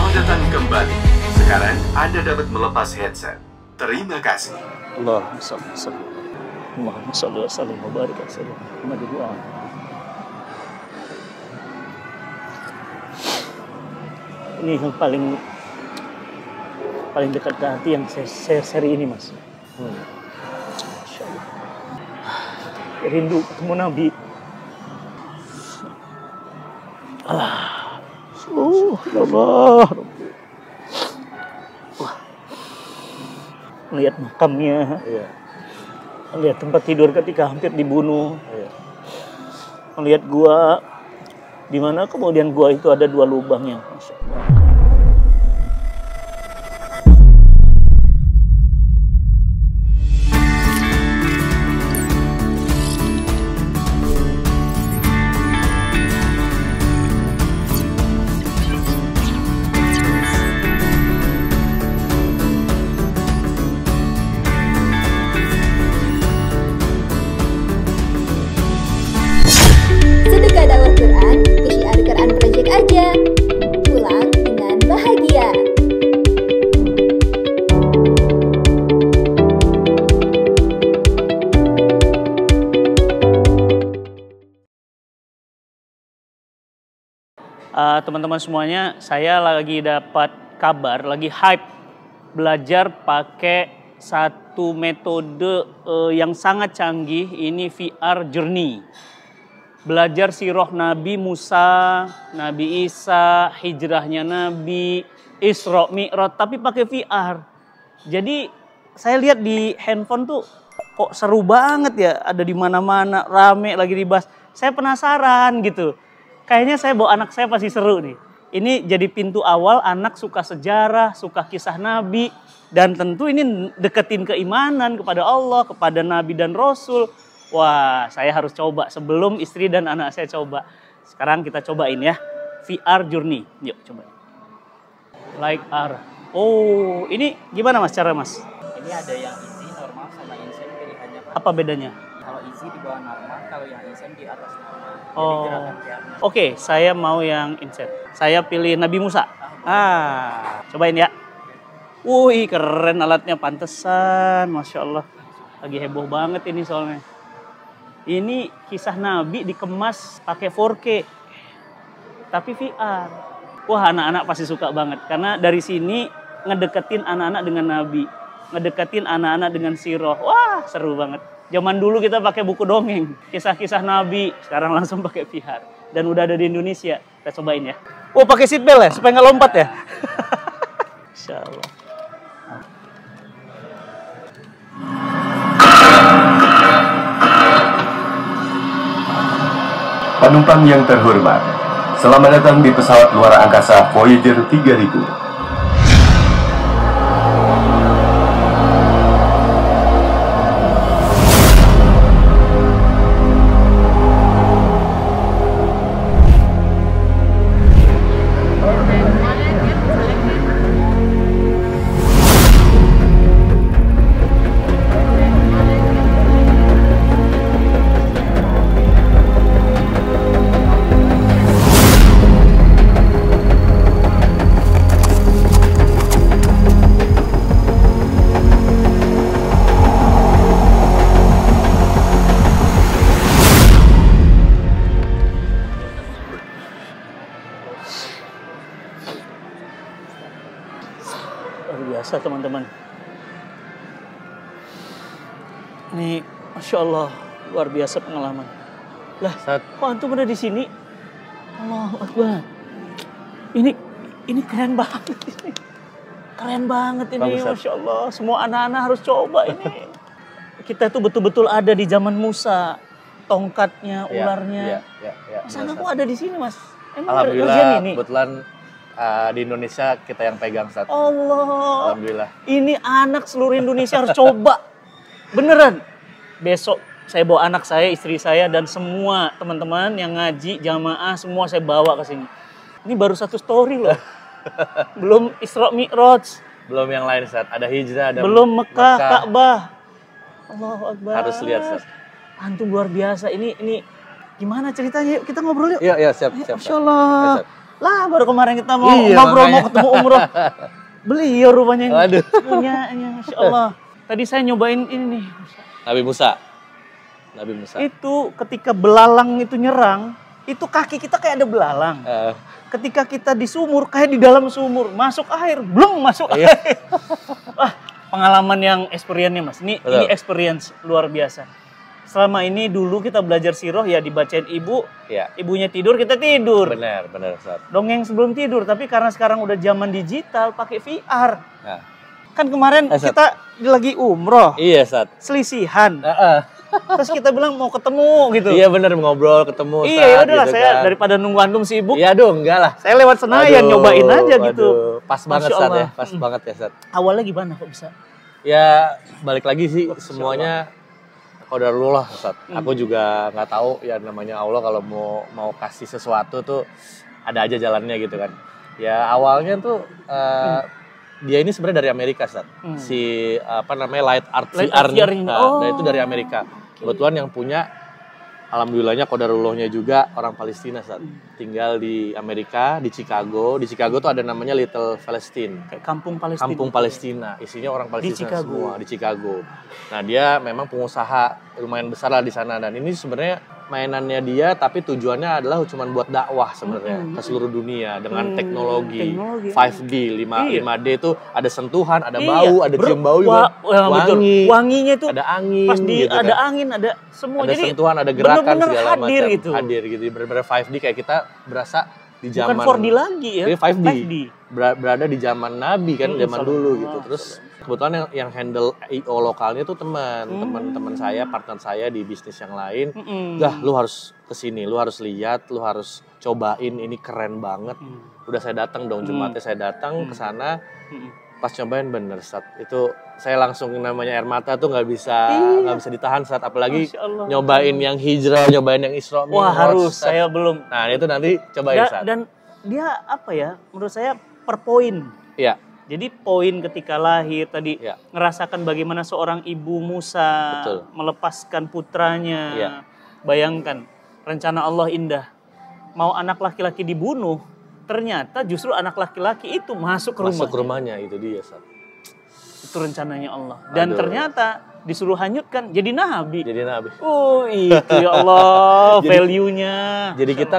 Selamat datang kembali. Sekarang Anda dapat melepas headset. Terima kasih. Allahumma shalli wa sallim wa barik ala sayyidina Muhammad wa ala. Ini yang paling dekat ke hati yang saya seri ini, Mas. Masya Allah. Rindu ketemu Nabi. Allah. Wah. Melihat makamnya, melihat tempat tidur ketika hampir dibunuh, melihat gua, di mana kemudian gua itu ada 2 lubangnya. Masya Allah. Sedekah dakwah Quran ke Syiar Quran Project aja. Pulang dengan bahagia. Teman-teman semuanya, saya lagi dapat kabar, lagi hype belajar pakai satu metode yang sangat canggih, ini VR Journey. Belajar sirah Nabi Musa, Nabi Isa, hijrahnya Nabi, Isra Mi'raj, tapi pakai VR. Jadi saya lihat di handphone tuh kok seru banget ya, ada di mana-mana, rame lagi dibahas. Saya penasaran gitu. Kayaknya saya bawa anak saya pasti seru nih. Ini jadi pintu awal anak suka sejarah, suka kisah Nabi, dan tentu ini deketin keimanan kepada Allah, kepada Nabi dan Rasul. Wah, saya harus coba sebelum istri dan anak saya coba. Sekarang kita cobain ya, VR Journey. Yuk coba. Like R. Oh, ini gimana Mas cara Mas? Ini ada yang easy, normal, sama insane pilihannya Pak. Apa bedanya? Kalau easy di bawah normal, kalau yang insane di atas normal. Oh, Jadi gerakan VR-nya. Oke, saya mau yang insert. Saya pilih Nabi Musa. Cobain ya. Wih, keren alatnya, pantesan, Masya Allah. Lagi heboh banget ini soalnya. Ini kisah Nabi dikemas pakai 4K, tapi VR. Wah, anak-anak pasti suka banget. Karena dari sini ngedeketin anak-anak dengan Nabi. Ngedeketin anak-anak dengan sirah. Wah, seru banget. Zaman dulu kita pakai buku dongeng. Kisah-kisah Nabi. Sekarang langsung pakai VR. Dan udah ada di Indonesia. Kita cobain ya. Wah, pakai seatbelt ya? Supaya nggak lompat ya? Insya Allah. Penumpang yang terhormat, selamat datang di pesawat luar angkasa Voyager 3000. Luar biasa teman-teman. Ini Masya Allah, luar biasa pengalaman. Lah, kok antum ada di sini? Allahu Akbar. Ini keren banget ini. Keren banget ini, Masya Allah. Semua anak-anak harus coba ini. Kita tuh betul-betul ada di zaman Musa. Tongkatnya, ularnya. Mas anak kok ada di sini, Mas? Emang Alhamdulillah, ini? kebetulan di Indonesia kita yang pegang saat. Allah. Alhamdulillah. Ini anak seluruh Indonesia harus coba. Beneran. Besok saya bawa anak saya, istri saya, dan semua teman-teman yang ngaji, jamaah, semua saya bawa ke sini. Ini baru satu story loh. Belum Isra Mi'raj. Belum yang lain, Ustaz. Ada hijrah, ada Belum Mekah, Ka'bah. Allahu Akbar. Harus lihat, Ustaz. Antum luar biasa. Ini gimana ceritanya? Yuk kita ngobrol yuk. Iya, siap. Masya Allah. Lah baru kemarin kita mau Iya, ngobrol makanya. mau ketemu umroh. Beliau rupanya yang Waduh. punyanya, Masya Allah. Tadi saya nyobain ini nih. Nabi Musa. Itu ketika belalang itu nyerang, itu kaki kita kayak ada belalang. Eh, Ketika kita di sumur, kayak di dalam sumur. Masuk air, belum masuk Iya. air. Wah, pengalaman yang experience-nya Mas. Ini Betul. experience luar biasa. Selama ini dulu kita belajar siroh ya dibacain ibu, ya, ibunya tidur, kita tidur. benar Ustaz. Dongeng sebelum tidur, tapi karena sekarang udah zaman digital, pakai VR. Nah, Kan kemarin Ustaz. kita lagi umroh, iya Ustaz. selisihan. Heeh. Terus kita bilang mau ketemu gitu. Iya benar ngobrol ketemu Ustaz. Iya, ya udahlah gitu saya kan. daripada nunggu antum sibuk, Iya dong, enggak lah. saya lewat Senayan Waduh, nyobain aja gitu. waduh. Pas banget Masya Ustaz ya, Allah. pas banget ya Ustaz. Awalnya gimana kok bisa? Ya balik lagi sih semuanya qadarullah Ustaz. Aku juga nggak tahu ya namanya Allah kalau mau kasih sesuatu tuh ada aja jalannya gitu kan. Ya awalnya tuh dia ini sebenarnya dari Amerika Ustaz. Si apa namanya Light Art Light VR Art nih. VR ini. Nah, Oh. nah, itu dari Amerika. Kebetulan yang punya alhamdulillahnya qadarullahnya juga orang Palestina Ustaz. Tinggal di Amerika, di Chicago. Di Chicago tuh ada namanya Little Palestine. Kayak kampung Palestina. Kampung Palestina, isinya orang Palestina Chicago. semua di Chicago. Nah dia memang pengusaha lumayan besar lah di sana dan ini sebenarnya mainannya dia tapi tujuannya adalah cuma buat dakwah sebenarnya ke seluruh dunia dengan teknologi 5D, 5D itu ada sentuhan, ada bau, ada cium bau juga, wangi, wanginya tuh ada angin, pas di gitu ada kan. angin, ada semua. Ada Jadi sentuhan, ada gerakan bener-bener segala hadir macam, gitu. hadir gitu, benar-benar 5D kayak kita berasa di Bukan zaman 4D lagi ya. Jadi 5D. 5D. Berada di zaman Nabi kan, zaman dulu gitu. Sallallahu Terus kebetulan yang handle IO lokalnya tuh teman saya, partner saya di bisnis yang lain. Dah, lu harus kesini, lu harus lihat, lu harus cobain, ini keren banget. Udah saya datang dong, Jumatnya saya datang ke sana. Pas cobain bener Sat, itu saya langsung namanya air mata tuh nggak bisa ditahan Sat, apalagi Masya Allah. nyobain yang hijrah, nyobain yang Isra Wah, Mi'raj, harus Sat. saya belum. Nah itu nanti cobain Sat. Dan dia apa ya? Menurut saya per poin. Iya. Jadi poin ketika lahir tadi Ya. ngerasakan bagaimana seorang ibu Musa Betul. melepaskan putranya. Ya. Bayangkan rencana Allah indah. Mau anak laki-laki dibunuh, ternyata justru anak laki-laki itu masuk ke rumah. Masuk ke rumahnya itu dia Sat. Itu rencananya Allah. Dan Aduh. ternyata disuruh hanyutkan jadi nabi. Jadi Nabi. Oh itu ya Allah Jadi- value-nya. Jadi kita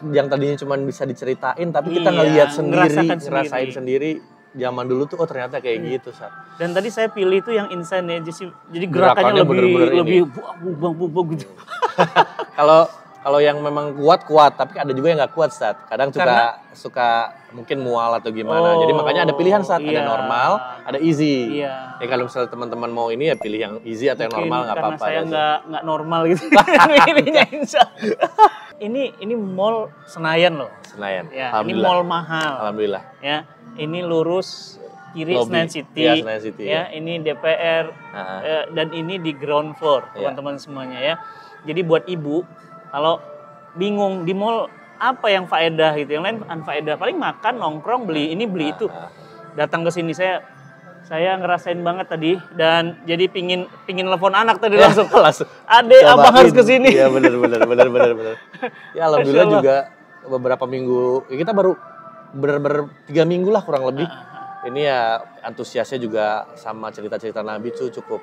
yang tadinya cuma bisa diceritain, tapi kita Iya, ngelihat sendiri, ngerasakan ngerasain sendiri. sendiri. Zaman dulu tuh oh ternyata kayak gitu Sat. Dan tadi saya pilih itu yang insane ya, jadi Gerakannya gerakannya bener-bener lebih ini. bubang gitu. Kalau yang memang kuat, tapi ada juga yang nggak kuat Sat. Kadang suka mungkin mual atau gimana. Jadi makanya ada pilihan Sat, iya. ada normal, ada easy. Iya. Ya kalau misalnya teman-teman mau ini ya pilih yang easy atau yang Mungkin normal nggak karena apa-apa. saya ya, Sat. nggak normal gitu. Pilihnya insya. Ini mall Senayan loh. Senayan. Ya, ini Alhamdulillah. mall mahal. Alhamdulillah. Ya, ini lurus kiri Lobby. Senayan City. Iya, Senayan City, Ya, ini DPR. Nah, Dan ini di ground floor, Iya. teman-teman semuanya ya. Jadi buat ibu kalau bingung di mall apa yang faedah gitu, yang lain unfaedah, paling makan, nongkrong, beli ini beli itu. Datang ke sini saya ngerasain banget tadi dan jadi pingin telepon anak tadi langsung. Adek, abang Cobain. harus ke sini. Iya benar. Ya alhamdulillah Masya Allah. juga beberapa minggu ya kita baru bener 3 minggu lah kurang lebih. Ini ya antusiasnya juga sama cerita-cerita Nabi tuh cukup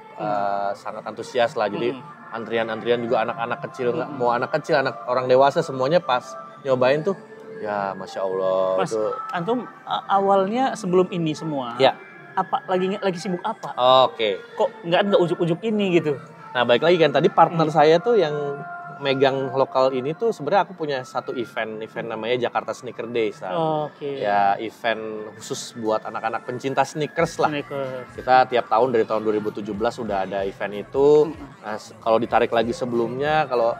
sangat antusias lah. Jadi antrian-antrian juga anak-anak kecil, nggak mau anak kecil, anak orang dewasa semuanya pas nyobain tuh ya Masya Allah. Mas, itu. antum awalnya sebelum ini semua, Ya. apa lagi sibuk apa? Oke. Kok nggak ujuk-ujuk ini gitu? Nah baik lagi kan tadi partner saya tuh yang megang lokal ini tuh sebenarnya aku punya satu event namanya Jakarta Sneaker Day. Oke. Ya event khusus buat anak-anak pencinta sneakers lah. Sneakers. Kita tiap tahun dari tahun 2017 sudah ada event itu. Nah, kalau ditarik lagi sebelumnya, kalau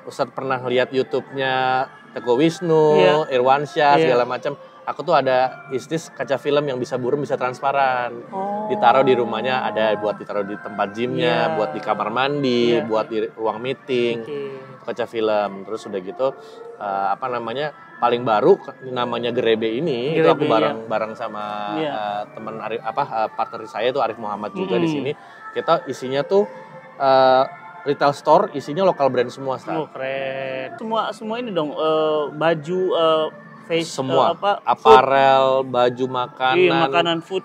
Ustadz pernah lihat YouTube-nya Teguh Wisnu, Iya. Irwansyah, Iya. segala macam. Aku tuh ada istis kaca film yang bisa burem, bisa transparan. Oh. Ditaruh di rumahnya, ada buat ditaruh di tempat gymnya, Iya. buat di kamar mandi, Iya. buat di ruang meeting. Oke. Kaca film. Terus udah gitu paling baru namanya Gerebe ini itu aku Gerebe, bareng sama Iya. teman partner saya itu Arif Muhammad juga di sini. Kita isinya tuh retail store isinya lokal brand semua, Stan. Oh, keren. Semua ini dong baju Semua food, apparel, baju makanan, iya, makanan food,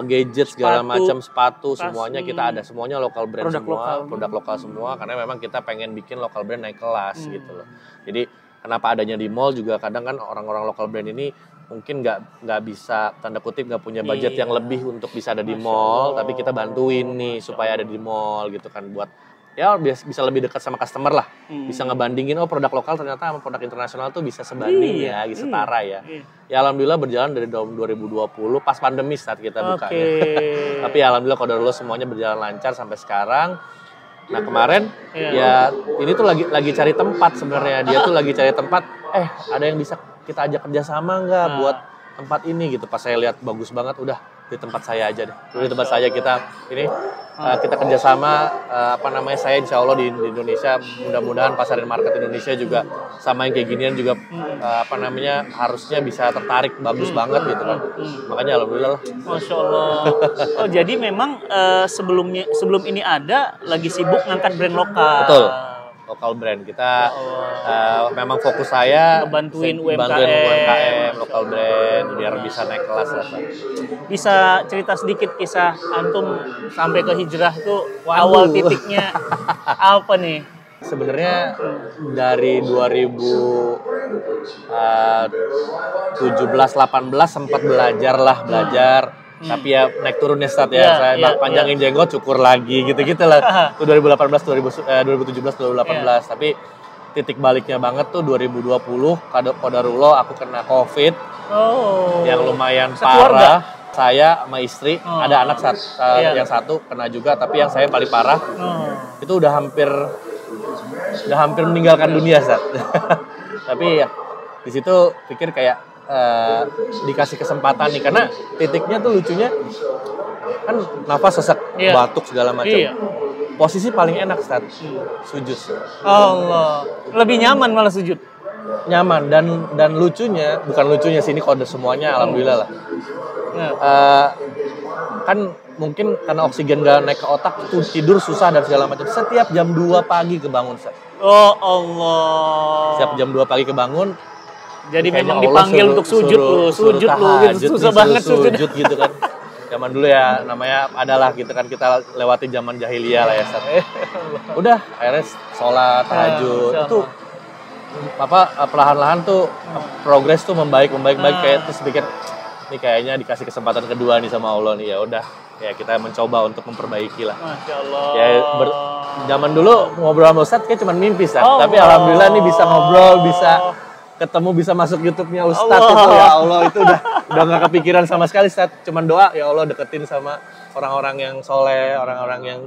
gadget segala sepatu, macam, sepatu tas, semuanya kita ada, semuanya lokal brand produk semua, lokal. produk lokal semua karena memang kita pengen bikin lokal brand naik kelas gitu loh. Jadi kenapa adanya di mall juga kadang kan orang-orang lokal brand ini mungkin nggak bisa tanda kutip nggak punya budget yang lebih untuk bisa ada di mall, tapi kita bantuin nih supaya ada di mall gitu kan buat ya bisa lebih dekat sama customer lah, bisa ngebandingin oh produk lokal ternyata sama produk internasional tuh bisa sebanding ya, setara ya. Ya alhamdulillah berjalan dari tahun 2020 pas pandemi saat kita bukanya. Tapi ya alhamdulillah qadarullah semuanya berjalan lancar sampai sekarang. Nah kemarin ya ini tuh lagi cari tempat sebenarnya, dia tuh lagi cari tempat. Ada yang bisa kita ajak kerjasama nggak buat tempat ini gitu. Pas saya lihat bagus banget, udah di tempat saya aja deh. Di tempat saya kita ini kita kerjasama saya insya Allah di Indonesia mudah-mudahan pasar dan market Indonesia juga sama yang kayak ginian juga harusnya bisa tertarik bagus banget gitu kan. Makanya alhamdulillah lah. Masya Allah. Oh jadi memang sebelum ini ada lagi sibuk ngangkat brand lokal. Betul. Lokal brand kita memang fokus saya bantuin UMKM lokal brand biar bisa naik kelas lah. Bisa cerita sedikit kisah antum sampai ke hijrah tuh awal titiknya apa nih? Sebenarnya dari 2017-18 sempat belajar. Tapi ya naik turun ya Stat ya. Saya panjangin jenggot cukur lagi gitu-gitu lah. Itu 2017 2018. Tapi titik baliknya banget tuh 2020 qadarullah aku kena Covid. Yang lumayan parah. Saya sama istri, ada anak yang satu kena juga, tapi yang saya paling parah. Itu udah hampir meninggalkan dunia Stat. Tapi ya di situ pikir kayak dikasih kesempatan nih karena titiknya tuh lucunya kan nafas sesak, batuk segala macam. Posisi paling enak Stat sujud. Allah, lebih nyaman malah sujud. Nyaman dan lucunya sih ini kode semuanya alhamdulillah lah. Kan mungkin karena oksigen gak naik ke otak itu tidur susah dan segala macam. Setiap jam 2 pagi kebangun Stat. Oh Allah. Setiap jam 2 pagi kebangun. Jadi memang dipanggil untuk sujud lu gitu. Susah banget sujud gitu kan. Zaman dulu ya namanya adalah gitu kan kita lewati zaman jahiliyah lah ya Stat. Udah akhirnya sholat tahajud itu perlahan-lahan tuh progres tuh membaik kayak terus pikir ini kayaknya dikasih kesempatan kedua nih sama Allah nih ya udah ya kita mencoba untuk memperbaiki lah. Masya Allah. Ya zaman dulu ngobrol sama Ustadz kayak cuma mimpi Stat. Tapi alhamdulillah nih bisa ngobrol, bisa ketemu, bisa masuk YouTube-nya Ustadz itu ya Allah itu udah nggak kepikiran sama sekali Ustadz. Cuman doa ya Allah deketin sama orang-orang yang soleh, orang-orang yang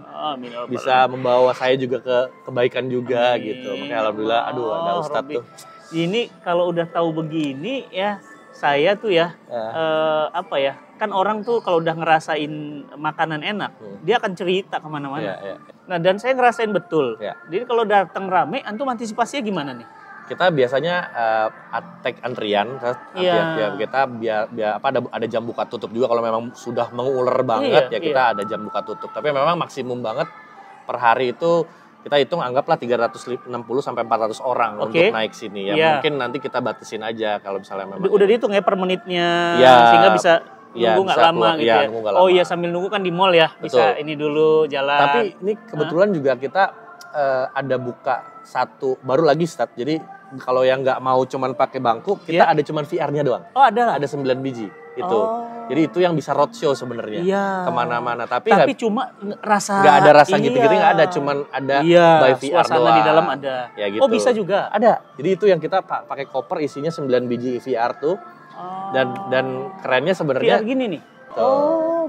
bisa membawa saya juga ke kebaikan juga gitu. Makanya alhamdulillah ada Ustadz tuh. Ini kalau udah tahu begini ya saya tuh ya kan orang tuh kalau udah ngerasain makanan enak dia akan cerita kemana-mana. Nah dan saya ngerasain betul. Jadi kalau datang rame antum antisipasinya gimana nih? Kita biasanya take antrian, kita ada jam buka tutup juga kalau memang sudah mengular banget kita ada jam buka tutup. Tapi memang maksimum banget per hari itu kita hitung anggaplah 360 sampai 400 orang untuk naik sini ya. Mungkin nanti kita batasin aja kalau misalnya memang. Udah dihitung ya per menitnya sehingga bisa nunggu nggak lama gitu ya. Oh iya sambil nunggu kan di mall ya bisa ini dulu jalan. Tapi ini kebetulan juga kita ada buka satu baru lagi Stat. Jadi kalau yang nggak mau cuman pakai bangku, kita ada cuman VR-nya doang. Oh ada 9 biji itu. Jadi itu yang bisa roadshow sebenarnya kemana-mana. Tapi cuma rasa nggak ada rasa gitu-gitu nggak ada, cuman ada by VR suasana doang. Di dalam ada. Ya gitu. Oh bisa juga. Ada. Jadi itu yang kita pakai koper isinya 9 biji VR tuh. Dan kerennya sebenarnya VR gini nih.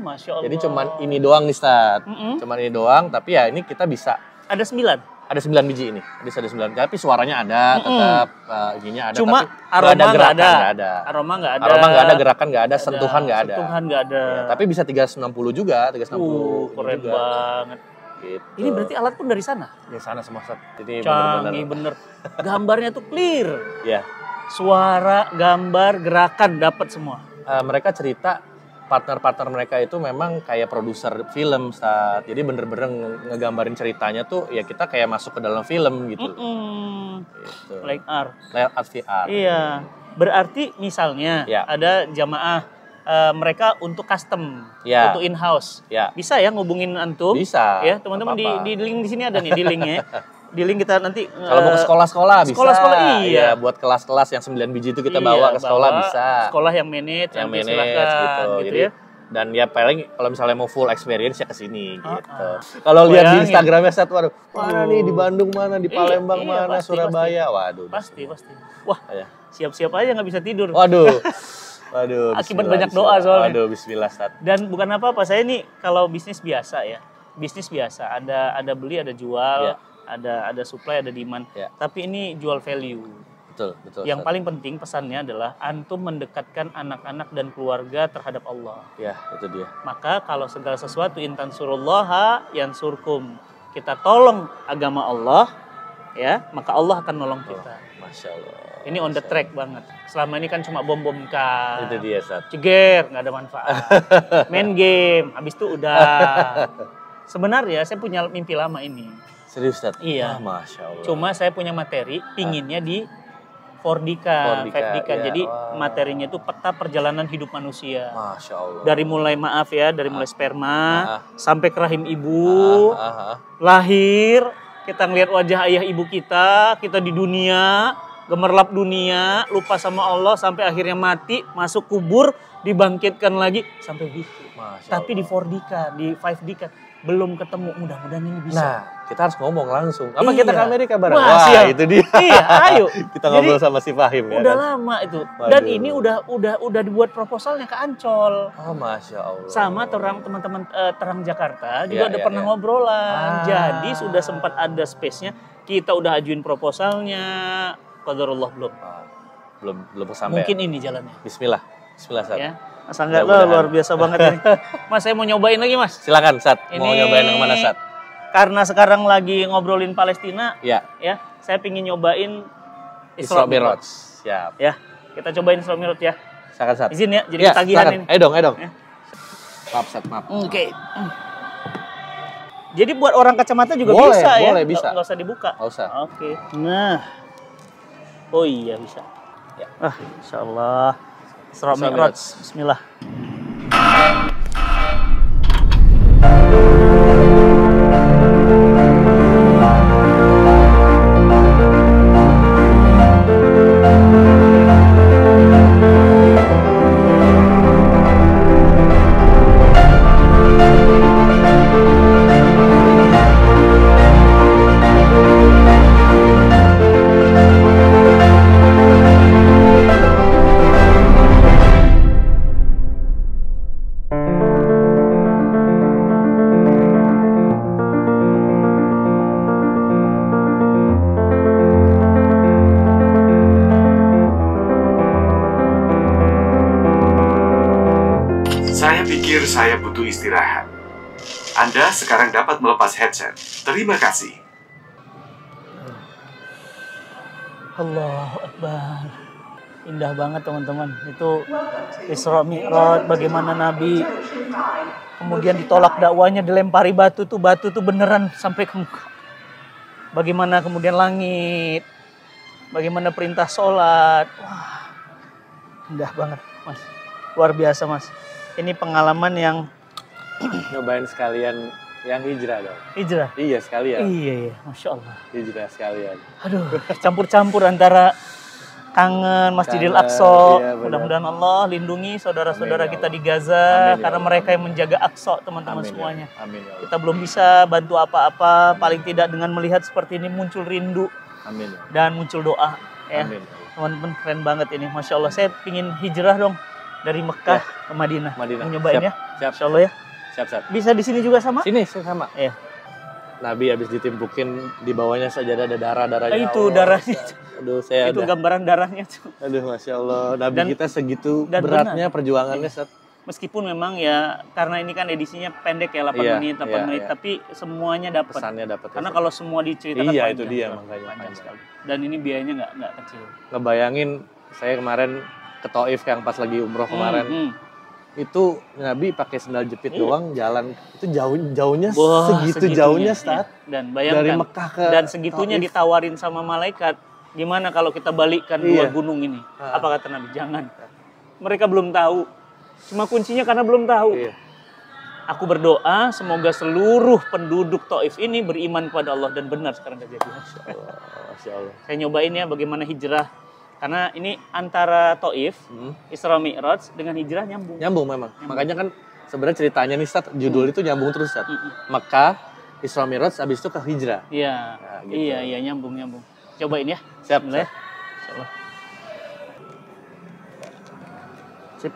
Masya Allah. Jadi cuman ini doang nih Stat. Cuman ini doang, tapi ya ini kita bisa. Ada 9. Ada 9 biji ini. Ada 9. Tapi suaranya ada, tetap ininya ada. Cuma tapi aroma nggak ada. Aroma nggak ada, gerakan nggak ada, sentuhan nggak ada. Sentuhan nggak ada. Ya, tapi bisa 360 juga, 360. Keren juga. Banget. Gitu. Ini berarti alat pun dari sana? Dari sana semua Stat. Jadi canggih bener. Gambarnya tuh clear. Iya. Suara, gambar, gerakan dapat semua. Mereka cerita partner-partner mereka itu memang kayak produser film, Ustaz. Jadi bener-bener ngegambarin ceritanya tuh ya kita kayak masuk ke dalam film gitu. Gitu. Like art. Like art VR. Iya. Berarti misalnya Ya. ada jamaah mereka untuk custom, Ya. untuk in-house. Ya. Bisa ya ngubungin antum? Bisa. Ya, teman-teman Apa-apa. di link di sini ada nih di linknya. Di link kita nanti Kalau mau ke sekolah-sekolah bisa. sekolah-sekolah, iya. Buat kelas-kelas yang 9 biji itu kita bawa ke sekolah bisa. Sekolah yang manage, Yang nanti manage silakan, gitu. gitu Jadi ya. dan ya paling kalau misalnya mau full experience ya ke sini gitu. Kalau lihat di Bayangin. Instagramnya Ustaz, waduh, mana nih di Bandung mana, di Palembang iya, mana, pasti, Surabaya. Waduh. Pasti. Wah, Ya. siap-siap aja nggak bisa tidur. Waduh. Waduh. Akibat bismillah, banyak doa bismillah. soalnya. Waduh, bismillah Ustaz. Dan bukan apa-apa, saya nih kalau bisnis biasa ya. Bisnis biasa, ada beli, ada jual, Ya. ada supply, ada demand. Ya. Tapi ini jual value. Betul. Yang Ustaz. paling penting pesannya adalah antum mendekatkan anak-anak dan keluarga terhadap Allah. Ya, itu dia. Maka kalau segala sesuatu intan surullaha yansurkum. Kita tolong agama Allah, ya, maka Allah akan nolong kita. Masya Allah. Ini on the track banget. Selama ini kan cuma bom-bom kan. Itu dia, Ustaz. Ceger, nggak ada manfaat. Main game, habis itu udah. Sebenarnya saya punya mimpi lama ini. Serius, Ustaz? Iya. Masya Allah. Cuma saya punya materi, pinginnya di 4D-kan, 4D-kan, 5D-kan. ya, Jadi wah. materinya itu peta perjalanan hidup manusia. Masya Allah. Dari mulai dari mulai sperma sampai ke rahim ibu, Ah. lahir, kita ngelihat wajah ayah ibu kita di dunia, gemerlap dunia, lupa sama Allah sampai akhirnya mati, masuk kubur, dibangkitkan lagi sampai gitu. Masya Tapi di 4D-kan, di 5D-kan belum ketemu. Mudah-mudahan ini bisa. Nah, kita harus ngomong langsung. Apa Iya. kita ke Amerika bareng? Wah, Wah, siap. itu dia. Iya, ayo. Kita ngobrol Jadi, sama si Fahim ya Udah kan? lama itu. Waduh. Dan ini udah dibuat proposalnya ke Ancol. Oh, Masya Allah. Sama teman-teman Terang Jakarta juga Iya, udah iya, pernah iya. ngobrolan. Ah. Jadi sudah sempat ada space-nya. Kita udah ajuin proposalnya. Qadarullah belum. Belum kesampaian. Mungkin ini jalannya. Bismillah. Bismillah, Sat. Ya. Masa enggak Mudah-mudahan. luar biasa banget ini. Mas, saya mau nyobain lagi, Mas. Silakan, Sat. Mau Ini- nyobain yang mana, Sat? Karena sekarang lagi ngobrolin Palestina, Ya. ya, saya pingin nyobain Isra Mi'raj. Siap. Ya, kita cobain Isra Mi'raj ya. Silakan, Sat. Izin ya, jadi ketagihan silakan. ini. Ayo dong. Ya. Maaf, Sat, maaf. Oke. Jadi buat orang kacamata juga Boleh, bisa ya? boleh, bisa. Nggak usah dibuka. Nggak usah. Oke. Nah. Oh iya bisa. Ya. Insya Allah. Isra Isra Mi'raj. Mi'raj. Bismillah. Saya pikir saya butuh istirahat. Anda sekarang dapat melepas headset. Terima kasih. Allahu Akbar. Indah banget teman-teman. Itu Isra Mi'raj, bagaimana Nabi kemudian ditolak dakwanya, dilempari batu tuh beneran sampai ke muka. Bagaimana kemudian langit, bagaimana perintah sholat. Wah, indah banget Mas. Luar biasa Mas. Ini pengalaman yang Nyobain sekalian yang hijrah dong. hijrah. Iya, sekalian. Iya, Masya Allah. Hijrah sekalian. Aduh, campur-campur antara kangen Masjidil Kangen, Aqsa. iya, benar. Mudah-mudahan Allah lindungi saudara-saudara Amin, ya kita Allah. di Gaza. Amin, ya Karena Allah. mereka yang menjaga Aqsa, teman-teman Amin, semuanya. Ya. Amin ya Allah. Kita belum bisa bantu apa-apa. Paling tidak dengan melihat seperti ini muncul rindu Amin ya. dan muncul doa. Ya. Amin. Ya Allah. Teman-teman keren banget ini. Masya Allah, saya pingin hijrah dong. Dari Mekah ke Madinah. Madinah. Mau nyobain Siap, ya? siap. Insya Allah ya. Siap. Bisa di sini juga sama? Sini sama. Iya. Nabi habis ditimpukin di bawahnya sajadah ada darah-darahnya. Itu Allah. darahnya. Aduh, saya Itu udah. gambaran darahnya tuh. Aduh, Masya Allah. Nabi Dan- kita segitu dan beratnya perjuangannya, Sat. Meskipun memang ya karena ini kan edisinya pendek ya 8 Iya, menit, 8 iya, menit, iya. tapi semuanya dapat. Pesannya dapat. Karena kalau semua diceritakan Iya, panjang, itu dia Bro. makanya. Panjang sekali. Dan ini biayanya nggak kecil. Ngebayangin saya kemarin ke Taif yang pas lagi umroh kemarin. itu Nabi pakai sendal jepit doang jalan itu jauhnya Wah, segitu segitunya. jauhnya Ustaz. Dan bayangkan Dari Mekah ke dan segitunya Taif. ditawarin sama malaikat. Gimana kalau kita balikkan dua Iya. gunung ini? Apa kata Nabi? Jangan. Mereka belum tahu. Cuma kuncinya karena belum tahu. Iya. Aku berdoa semoga seluruh penduduk Taif ini beriman kepada Allah dan benar sekarang terjadi. Masya Allah. Saya nyobain ya bagaimana hijrah. Karena ini antara Taif, Isra Mi'raj dengan hijrah nyambung. Nyambung memang. Makanya kan sebenarnya ceritanya nih Ustaz, judul itu nyambung terus Ustaz. Mekah, Isra Mi'raj, habis itu ke hijrah. Iya, Nah, gitu. iya nyambung. Cobain ya. Siap. Bismillah. Insyaallah. Sip.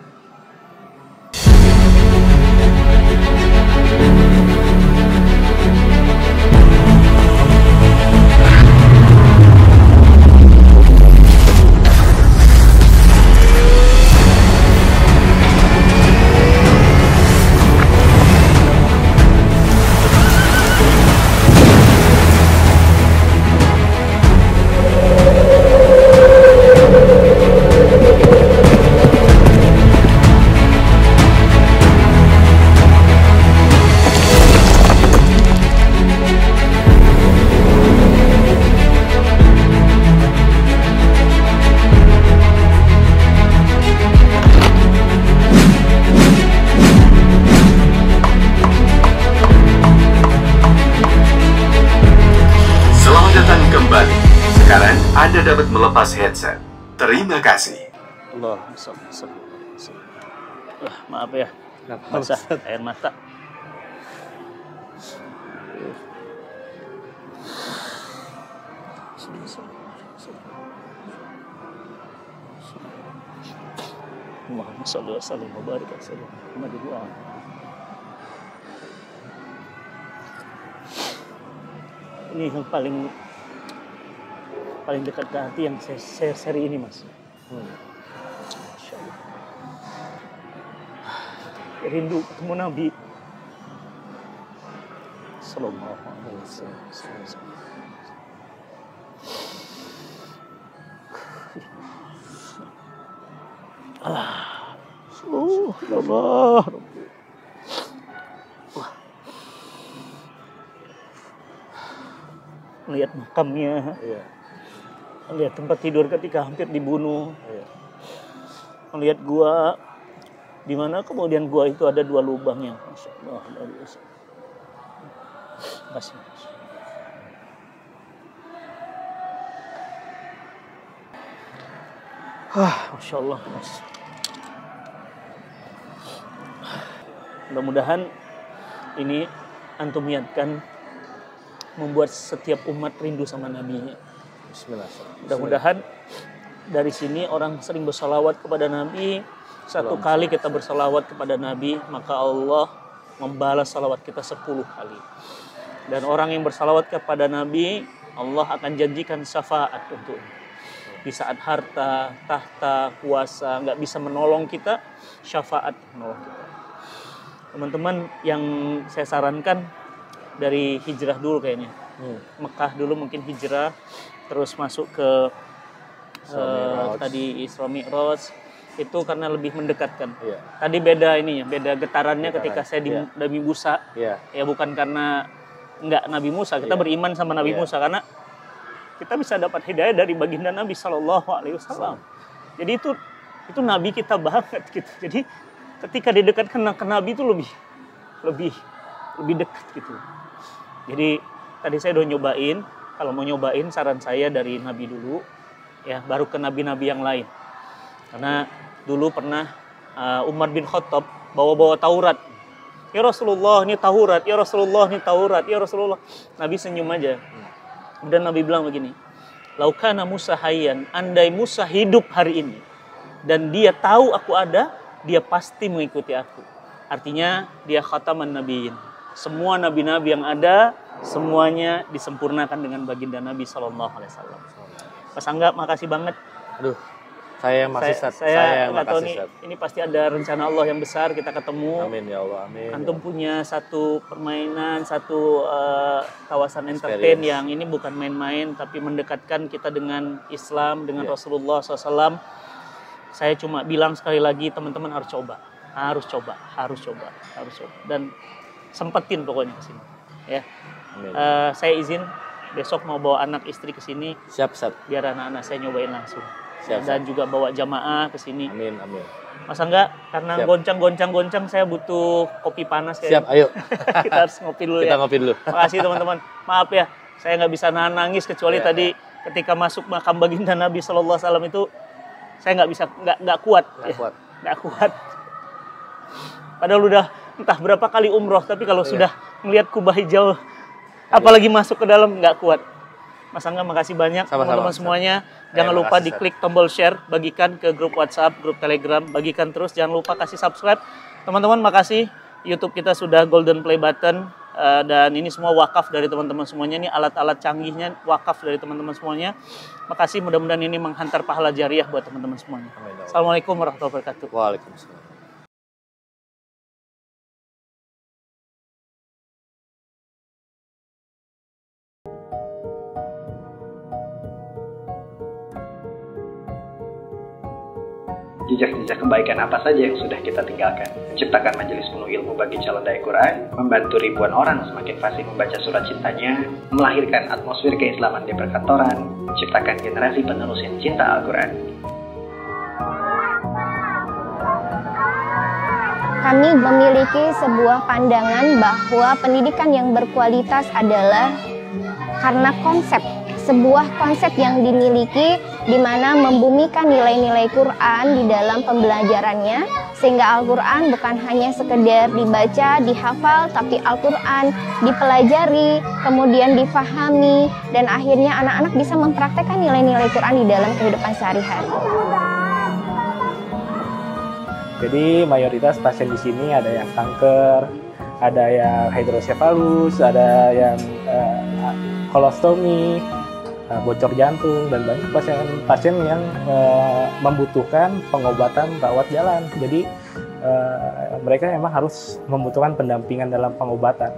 Selamat datang kembali. Sekarang Anda dapat melepas headset. Terima kasih. Allah, maaf ya, basah air mata. Muhammad sallallahu alaihi wasallam wa barik alaihi Muhammad wa alihi. Ini yang paling dekat ke hati yang saya seri ini, Mas. Masya Allah. Rindu ketemu Nabi sallallahu alaihi wasallam. Ya Allah. Melihat makamnya, Iya. melihat tempat tidur ketika hampir dibunuh, Iya. melihat gua di mana kemudian gua itu ada 2 lubang yang Masya Allah dari Masya. Masya Allah, Mas. Mudah-mudahan ini antum niatkan membuat setiap umat rindu sama nabinya. Bismillah. Mudah-mudahan dari sini orang sering bersalawat kepada Nabi. Satu kali kita bersalawat kepada Nabi, maka Allah membalas salawat kita 10 kali. Dan orang yang bersalawat kepada Nabi, Allah akan janjikan syafaat untuknya. Di saat harta, tahta, kuasa nggak bisa menolong kita, syafaat menolong kita. Teman-teman yang saya sarankan dari hijrah dulu kayaknya. Mekah dulu mungkin hijrah, terus masuk ke tadi Isra Mi'raj, itu karena lebih mendekatkan. Iya. Tadi beda ininya, beda getarannya ketika saya di Nabi Musa. Iya. Ya bukan karena enggak Nabi Musa, kita Iya. beriman sama Nabi Iya. Musa karena kita bisa dapat hidayah dari baginda Nabi Sallallahu Alaihi Wasallam. Jadi itu Nabi kita banget gitu. Jadi ketika didekatkan ke Nabi itu lebih dekat gitu. Jadi tadi saya udah nyobain, kalau mau nyobain saran saya dari Nabi dulu, ya baru ke nabi-nabi yang lain. Karena dulu pernah Umar bin Khattab bawa-bawa Taurat. Ya Rasulullah ini Taurat, ya Rasulullah ini Taurat, ya Rasulullah. Nabi senyum aja. Dan Nabi bilang begini, laukana Musa hayyan, andai Musa hidup hari ini dan dia tahu aku ada, dia pasti mengikuti aku. Artinya dia khataman nabiyyin. Semua nabi-nabi yang ada semuanya disempurnakan dengan baginda Nabi Sallallahu Alaihi Wasallam. Mas Angga, makasih banget. Aduh, saya masih saya nggak tahu makasih nih, Sat. ini pasti ada rencana Allah yang besar, kita ketemu. Amin ya Allah, amin. Antum punya satu permainan, satu kawasan entertain Experience. yang ini bukan main-main, tapi mendekatkan kita dengan Islam, dengan Yeah. Rasulullah SAW. Saya cuma bilang sekali lagi, teman-teman harus coba. harus coba. Dan sempetin pokoknya ke sini. Ya. Amin. Saya izin besok mau bawa anak istri ke sini. Siap. Biar anak-anak saya nyobain langsung. Siap. Dan juga bawa jamaah ke sini. Amin. Masa enggak? Karena Siap. goncang saya butuh kopi panas. Siap, ayo. Kita harus ngopi dulu ya. Kita ngopi dulu. Makasih teman-teman. Maaf ya, saya nggak bisa nahan nangis kecuali Ya, tadi ketika masuk makam baginda Nabi Shallallahu Alaihi Wasallam itu saya nggak kuat. Nggak kuat. Padahal udah entah berapa kali umroh, tapi kalau sudah melihat Kubah hijau, apalagi masuk ke dalam nggak kuat. Mas Angga, makasih banyak teman-teman semuanya. Jangan lupa diklik tombol share, bagikan ke grup WhatsApp, grup Telegram, bagikan terus. Jangan lupa kasih subscribe. Teman-teman, makasih. YouTube kita sudah golden play button. Dan ini semua wakaf dari teman-teman semuanya. Ini alat-alat canggihnya wakaf dari teman-teman semuanya. Makasih, mudah-mudahan ini menghantar pahala jariah buat teman-teman semuanya. Assalamualaikum warahmatullahi wabarakatuh. Waalaikumsalam. Jejak-jejak kebaikan apa saja yang sudah kita tinggalkan? Menciptakan majelis penuh ilmu bagi calon dai Quran, membantu ribuan orang semakin fasih membaca surat cintanya, melahirkan atmosfer keislaman di perkantoran, menciptakan generasi penerus yang cinta Al-Quran. Kami memiliki sebuah pandangan bahwa pendidikan yang berkualitas adalah karena sebuah konsep yang dimiliki di mana membumikan nilai-nilai Quran di dalam pembelajarannya, sehingga Al-Quran bukan hanya sekedar dibaca, dihafal, tapi Al-Quran dipelajari, kemudian difahami, dan akhirnya anak-anak bisa mempraktekkan nilai-nilai Quran di dalam kehidupan sehari-hari. Jadi mayoritas pasien di sini ada yang kanker, ada yang hidrosefalus, ada yang kolostomi, bocor jantung, dan banyak pasien yang membutuhkan pengobatan rawat jalan. Jadi mereka memang harus membutuhkan pendampingan dalam pengobatan.